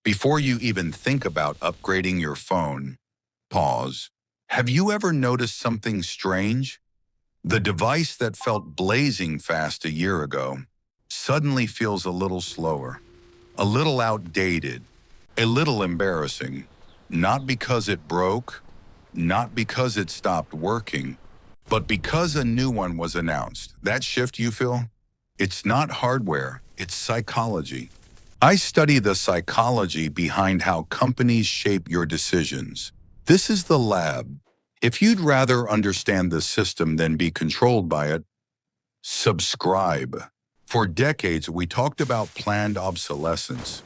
Before you even think about upgrading your phone, pause. Have you ever noticed something strange? The device that felt blazing fast a year ago suddenly feels a little slower, a little outdated, a little embarrassing. Not because it broke, not because it stopped working, but because a new one was announced. That shift you feel? It's not hardware, it's psychology. I study the psychology behind how companies shape your decisions. This is the lab. If you'd rather understand the system than be controlled by it, subscribe. For decades, we talked about planned obsolescence,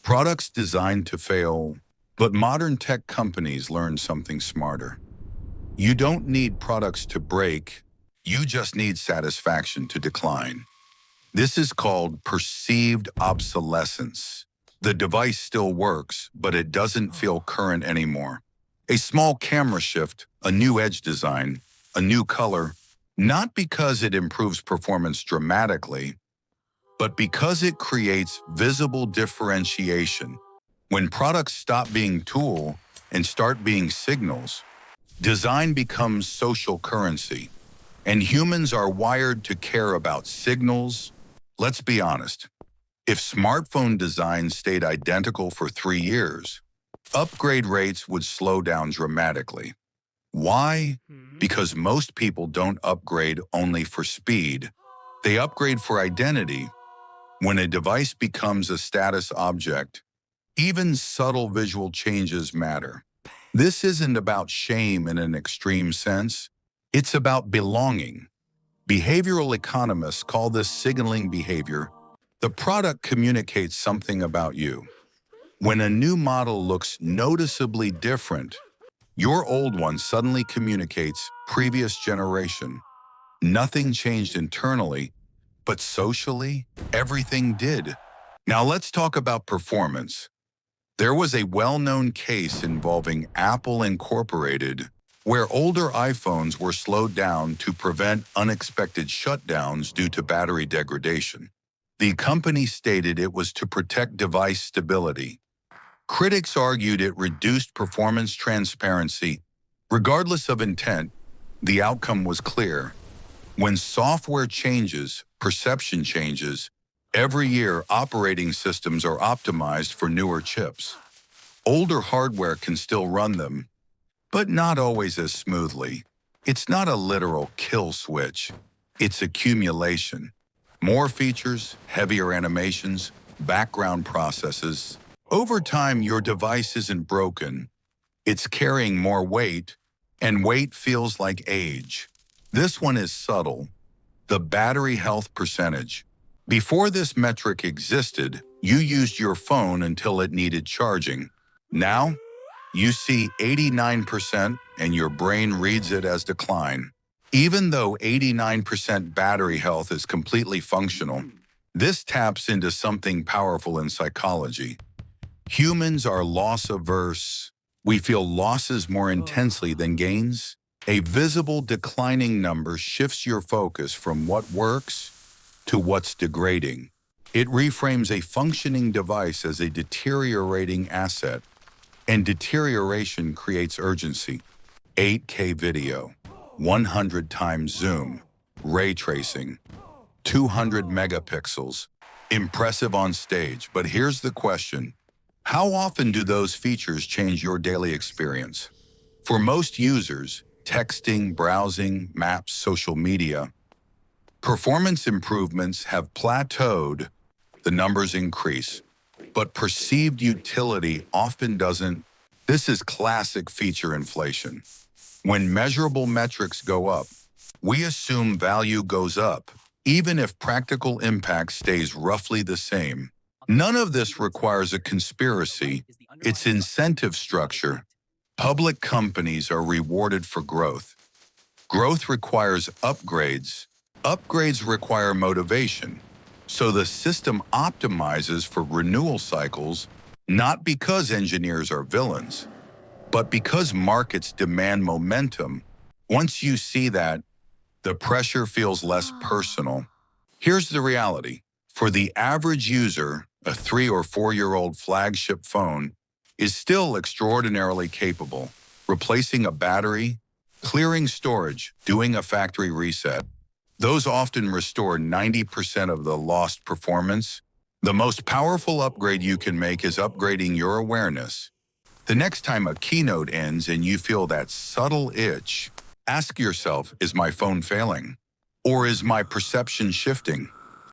products designed to fail, but modern tech companies learned something smarter. You don't need products to break, you just need satisfaction to decline. This is called perceived obsolescence. The device still works, but it doesn't feel current anymore. A small camera shift, a new edge design, a new color, not because it improves performance dramatically, but because it creates visible differentiation. When products stop being tool and start being signals, design becomes social currency, and humans are wired to care about signals. Let's be honest. If smartphone design stayed identical for 3 years, upgrade rates would slow down dramatically. Why? Because most people don't upgrade only for speed. They upgrade for identity. When a device becomes a status object, even subtle visual changes matter. This isn't about shame in an extreme sense. It's about belonging. Behavioral economists call this signaling behavior. The product communicates something about you. When a new model looks noticeably different, your old one suddenly communicates previous generation. Nothing changed internally, but socially, everything did. Now let's talk about performance. There was a well-known case involving Apple Incorporated, where older iPhones were slowed down to prevent unexpected shutdowns due to battery degradation. The company stated it was to protect device stability. Critics argued it reduced performance transparency. Regardless of intent, the outcome was clear. When software changes, perception changes. Every year, operating systems are optimized for newer chips. Older hardware can still run them, but not always as smoothly. It's not a literal kill switch. It's accumulation. More features, heavier animations, background processes. Over time, your device isn't broken. It's carrying more weight, and weight feels like age. This one is subtle. The battery health percentage. Before this metric existed, you used your phone until it needed charging. Now, you see 89% and your brain reads it as decline. Even though 89% battery health is completely functional, this taps into something powerful in psychology. Humans are loss-averse. We feel losses more intensely than gains. A visible declining number shifts your focus from what works to what's degrading. It reframes a functioning device as a deteriorating asset, and deterioration creates urgency. 8K video, 100 times zoom, ray tracing, 200 megapixels. Impressive on stage, but here's the question. How often do those features change your daily experience? For most users, texting, browsing, maps, social media, performance improvements have plateaued. The numbers increase, but perceived utility often doesn't. This is classic feature inflation. When measurable metrics go up, we assume value goes up, even if practical impact stays roughly the same. None of this requires a conspiracy. It's incentive structure. Public companies are rewarded for growth. Growth requires upgrades. Upgrades require motivation. So the system optimizes for renewal cycles, not because engineers are villains, but because markets demand momentum. Once you see that, the pressure feels less personal. Here's the reality. For the average user, A 3 or 4 year old flagship phone is still extraordinarily capable, replacing a battery, clearing storage, doing a factory reset. Those often restore 90% of the lost performance. The most powerful upgrade you can make is upgrading your awareness. The next time a keynote ends and you feel that subtle itch, ask yourself, is my phone failing? Or is my perception shifting?